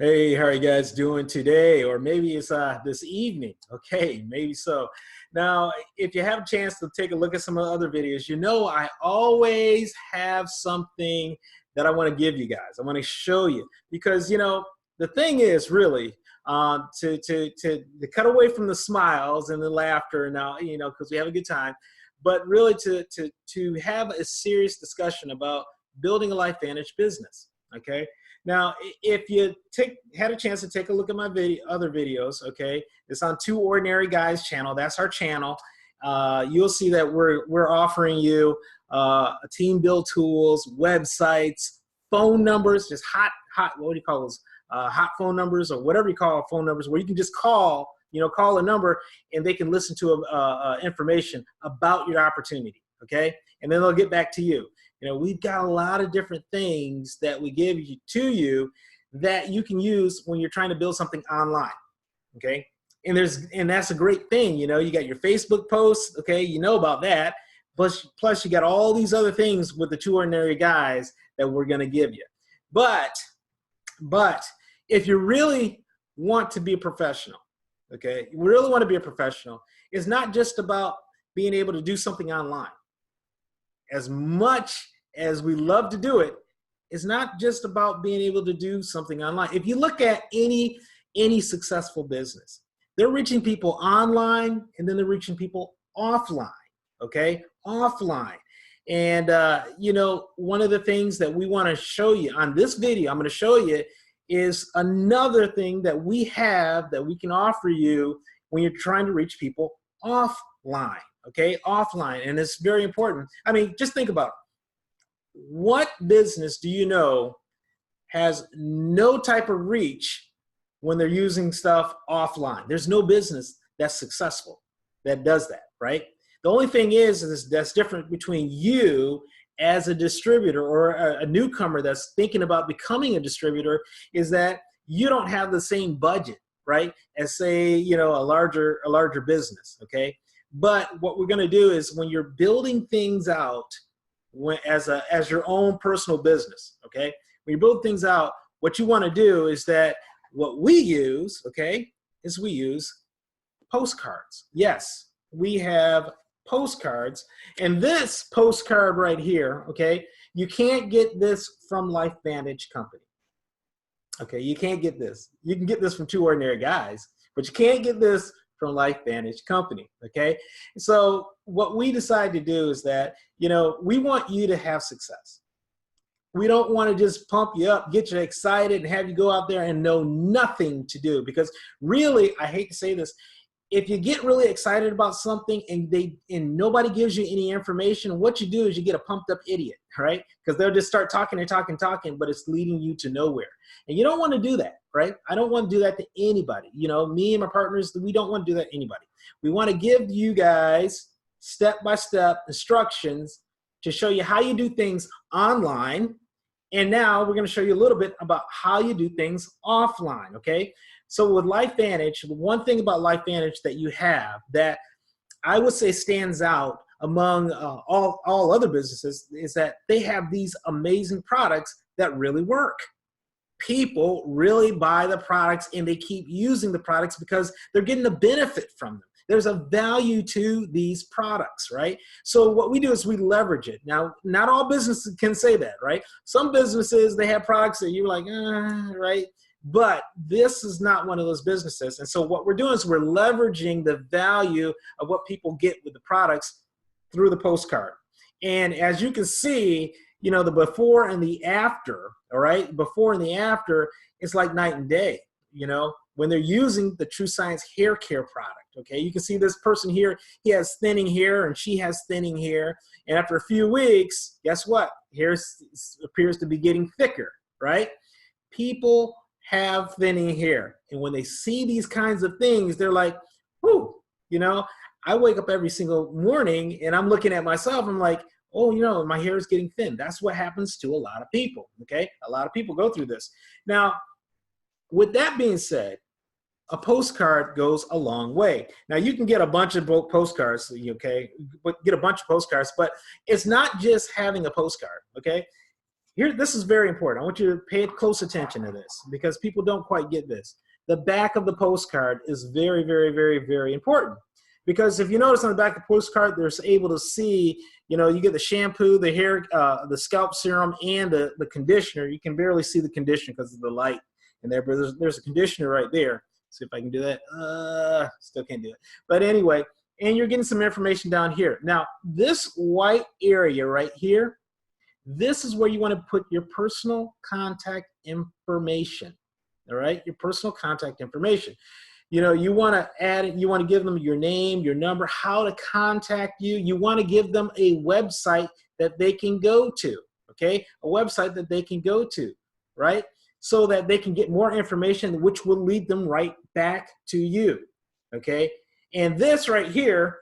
Hey, how are you guys doing today? Or maybe it's this evening. Okay, maybe so. Now, if you have a chance to take a look at some of the other videos, you know I always have something that I want to give you guys. I want to show you because, the thing is really to cut away from the smiles and the laughter now, because we have a good time, but really to have a serious discussion about building a Lifevantage business, okay? Now, if you had a chance to take a look at my other videos, okay, it's on TwoOrdinaryGuys channel. That's our channel. You'll see that we're offering you team build tools, websites, phone numbers, just hot. What do you call those? Hot phone numbers or whatever you call phone numbers, where you can just call a number and they can listen to information about your opportunity. Okay, and then they'll get back to you. We've got a lot of different things that we give to you that you can use when you're trying to build something online, okay? And that's a great thing, you got your Facebook posts, okay, about that. Plus you got all these other things with the Two Ordinary Guys that we're gonna give you. But if you really want to be a professional, okay, you really want to be a professional, it's not just about being able to do something online. As much as we love to do it, it's not just about being able to do something online. If you look at any successful business, they're reaching people online and then they're reaching people offline, okay? Offline. And, one of the things that we want to show you on this video, I'm going to show you, is another thing that we have that we can offer you when you're trying to reach people offline. Okay, offline, and it's very important. I mean, just think about it. What business do you know has no type of reach when they're using stuff offline? There's no business that's successful that does that, right? The only thing is that's different between you as a distributor or a newcomer that's thinking about becoming a distributor is that you don't have the same budget, right, as say, a larger business, okay? But what we're going to do is when you're building things out as your own personal business, okay? When you build things out, what you want to do is that what we use, okay, is we use postcards. Yes, we have postcards. And this postcard right here, okay, you can't get this from Lifevantage Company. Okay, you can't get this. You can get this from Two Ordinary Guys, but you can't get this from Lifevantage Company, okay? So what we decide to do is that, we want you to have success. We don't want to just pump you up, get you excited, and have you go out there and know nothing to do. Because really, I hate to say this, if you get really excited about something and nobody gives you any information, what you do is you get a pumped up idiot, right? Because they'll just start talking and talking, but it's leading you to nowhere. And you don't want to do that, right? I don't want to do that to anybody. Me and my partners, we don't want to do that to anybody. We want to give you guys step-by-step instructions to show you how you do things online. And now we're going to show you a little bit about how you do things offline, okay? So with Lifevantage, one thing about Lifevantage that you have that I would say stands out among all other businesses is that they have these amazing products that really work. People really buy the products and they keep using the products because they're getting a benefit from them. There's a value to these products, right? So what we do is we leverage it. Now, not all businesses can say that, right? Some businesses, they have products that you're like, right? But this is not one of those businesses. And so what we're doing is we're leveraging the value of what people get with the products through the postcard. And as you can see, the before and the after, all right? Before and the after, it's like night and day, when they're using the True Science hair care product, okay? You can see this person here, he has thinning hair and she has thinning hair. And after a few weeks, guess what? Hair appears to be getting thicker, right? People have thinning hair. And when they see these kinds of things, they're like, whoo, I wake up every single morning and I'm looking at myself, I'm like, oh, my hair is getting thin. That's what happens to a lot of people, okay? A lot of people go through this. Now, with that being said, a postcard goes a long way. Now, you can get a bunch of postcards, okay? Get a bunch of postcards, but it's not just having a postcard, okay? here, this is very important. I want you to pay close attention to this because people don't quite get this. The back of the postcard is very, very, very, very important. Because if you notice on the back of the postcard, there's able to see, you get the shampoo, the hair, the scalp serum, and the conditioner. You can barely see the conditioner because of the light in there, but there's a conditioner right there. See if I can do that. Still can't do it. But anyway, and you're getting some information down here. Now, this white area right here, this is where you want to put your personal contact information. All right, your personal contact information. You want to add it, you want to give them your name, your number, how to contact you. You want to give them a website that they can go to, okay? A website that they can go to, right? So that they can get more information, which will lead them right back to you, okay? And this right here,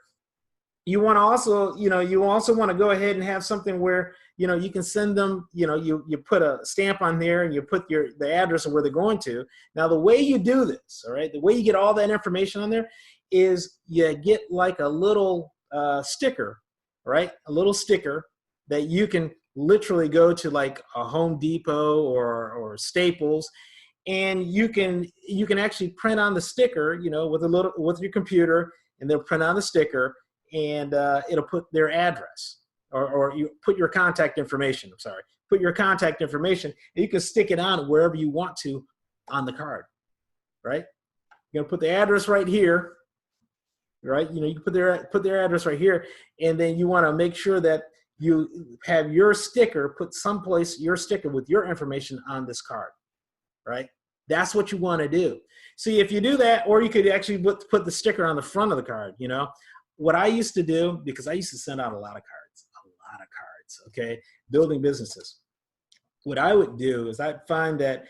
you want to also, you also want to go ahead and have something where, you can send them, you put a stamp on there and you put the address of where they're going to. Now, the way you do this, all right, the way you get all that information on there is you get like a little sticker, right? A little sticker that you can literally go to like a Home Depot or Staples, and you can actually print on the sticker, with your computer, and they'll print on the sticker, and it'll put their address. Or you put your contact information, put your contact information, and you can stick it on wherever you want to on the card, right? You're gonna put the address right here, right? You can put their address right here, and then you wanna make sure that you have your sticker, put someplace your sticker with your information on this card, right? That's what you wanna do. See, if you do that, or you could actually put the sticker on the front of the card, What I used to do, because I used to send out a lot of cards, okay, building businesses. What I would do is I'd find that,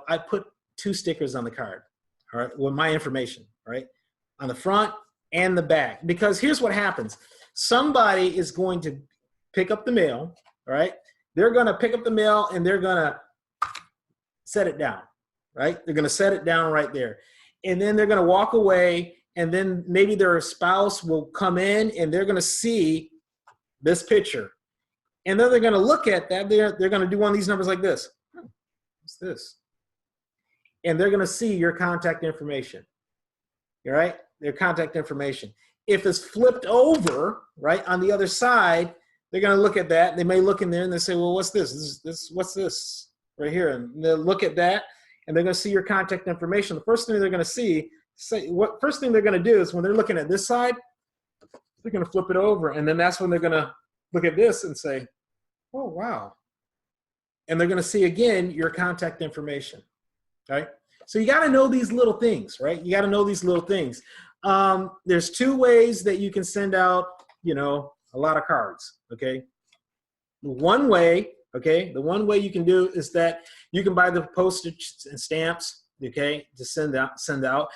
I put 2 stickers on the card, all right, with my information, right, on the front and the back. Because here's what happens. Somebody is going to pick up the mail, all right? They're going to pick up the mail and they're going to set it down, right? They're going to set it down right there. And then they're going to walk away, and then maybe their spouse will come in and they're going to see this picture. And then they're going to look at that. They're going to do one of these numbers like this. What's this? And they're going to see your contact information. All right? Their contact information. If it's flipped over, right, on the other side, they're going to look at that. They may look in there and they say, well, what's this? What's this right here? And they'll look at that, and they're going to see your contact information. The first thing they're going to see, first thing they're going to do is when they're looking at this side, they're going to flip it over, and then that's when they're going to look at this and say, oh, wow. And they're going to see, again, your contact information, right? So you got to know these little things, right? You got to know these little things. There's 2 ways that you can send out, a lot of cards, okay? One way, okay, the one way you can do is that you can buy the postage and stamps, okay, to send out.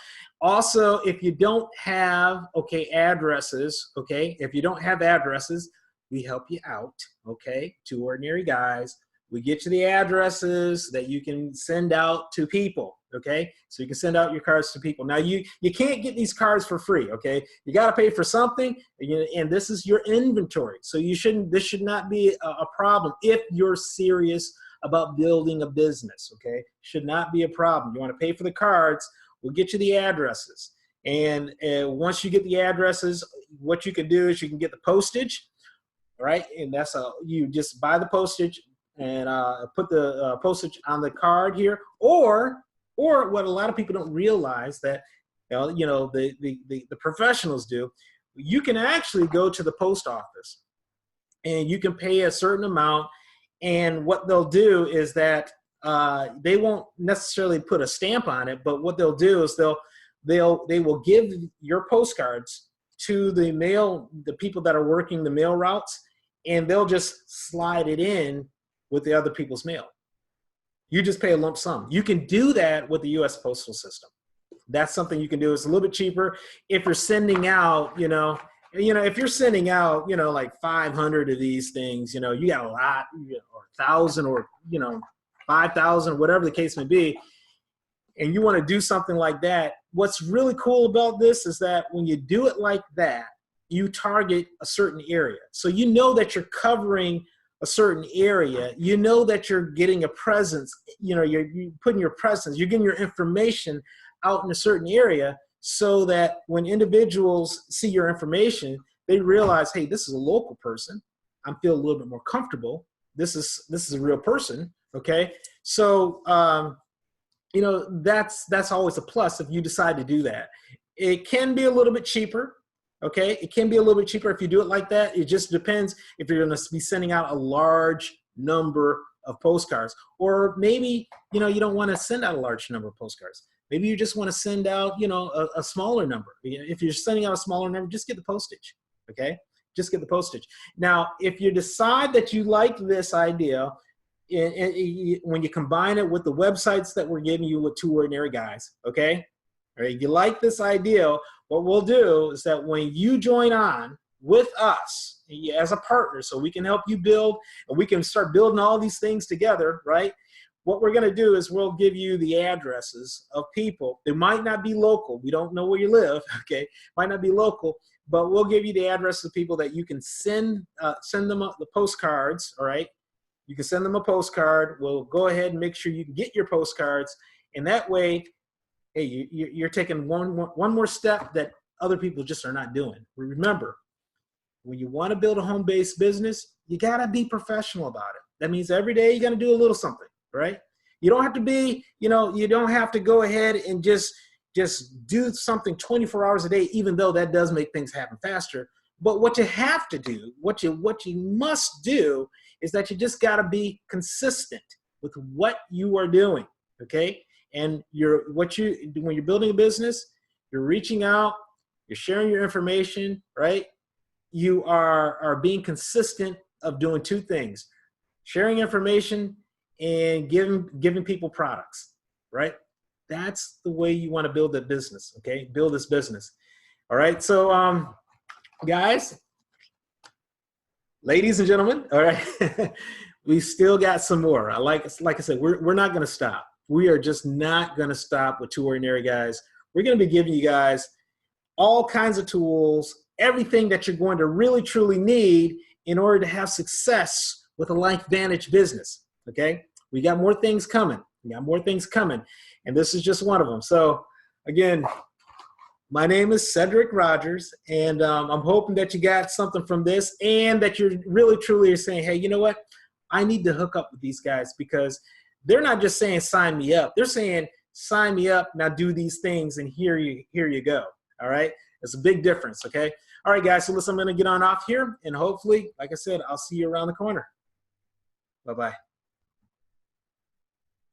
Also, if you don't have, addresses, okay, if you don't have addresses, we help you out, okay? 2 Ordinary Guys. We get you the addresses that you can send out to people, okay? So you can send out your cards to people. Now, you can't get these cards for free, okay? You got to pay for something, and this is your inventory. So this should not be a problem if you're serious about building a business, okay? Should not be a problem. You want to pay for the cards, we'll get you the addresses. And once you get the addresses, what you can do is you can get the postage, right? And you just buy the postage and put the postage on the card here, or what a lot of people don't realize that the professionals do. You can actually go to the post office and you can pay a certain amount, and what they'll do is that they won't necessarily put a stamp on it, but what they'll do is they will give your postcards to the people that are working the mail routes, and they'll just slide it in with the other people's mail. You just pay a lump sum. You can do that with the U.S. postal system. That's something you can do. It's a little bit cheaper if you're sending out, if you're sending out, like 500 of these things, you got a lot, or 1,000, or 5,000, whatever the case may be, and you want to do something like that. What's really cool about this is that when you do it like that, you target a certain area. So you know that you're covering a certain area, you know that you're getting a presence, you're putting your presence, you're getting your information out in a certain area, so that when individuals see your information, they realize, hey, this is a local person. I feel a little bit more comfortable. This is a real person. Okay. So, that's always a plus if you decide to do that. It can be a little bit cheaper. Okay. It can be a little bit cheaper if you do it like that. It just depends if you're going to be sending out a large number of postcards, or maybe, you don't want to send out a large number of postcards. Maybe you just want to send out, a smaller number. If you're sending out a smaller number, just get the postage. Okay. Just get the postage. Now, if you decide that you like this idea, and when you combine it with the websites that we're giving you with Two Ordinary Guys, okay? All right, if you like this idea, what we'll do is that when you join on with us as a partner, so we can help you build, and we can start building all these things together, right? What we're going to do is we'll give you the addresses of people. They might not be local. We don't know where you live, okay? Might not be local, but we'll give you the address of people that you can send them the postcards, all right? You can send them a postcard. We'll go ahead and make sure you can get your postcards. And that way, hey, you're taking one more step that other people just are not doing. Remember, when you want to build a home-based business, you got to be professional about it. That means every day you're going to do a little something, right? You don't have to be, you don't have to go ahead and just do something 24 hours a day, even though that does make things happen faster. But what you have to do, what you must do, is that you just got to be consistent with what you are doing, okay? And when you're building a business, you're reaching out, you're sharing your information, right? You are being consistent of doing two things: sharing information and giving people products, right? That's the way you want to build a business, okay? Build this business. All right, so guys, ladies and gentlemen, all right, we still got some more. Like I said, we're not going to stop. We are just not going to stop with Two Ordinary Guys. We're going to be giving you guys all kinds of tools, everything that you're going to really, truly need in order to have success with a Lifevantage business, okay? We got more things coming. And this is just one of them. So, again, my name is Cedric Rogers, and I'm hoping that you got something from this, and that you're really, truly saying, hey, you know what? I need to hook up with these guys, because they're not just saying sign me up. They're saying sign me up, now do these things, and here you go. All right? It's a big difference, okay? All right, guys, so listen, I'm going to get on off here, and hopefully, like I said, I'll see you around the corner. Bye-bye.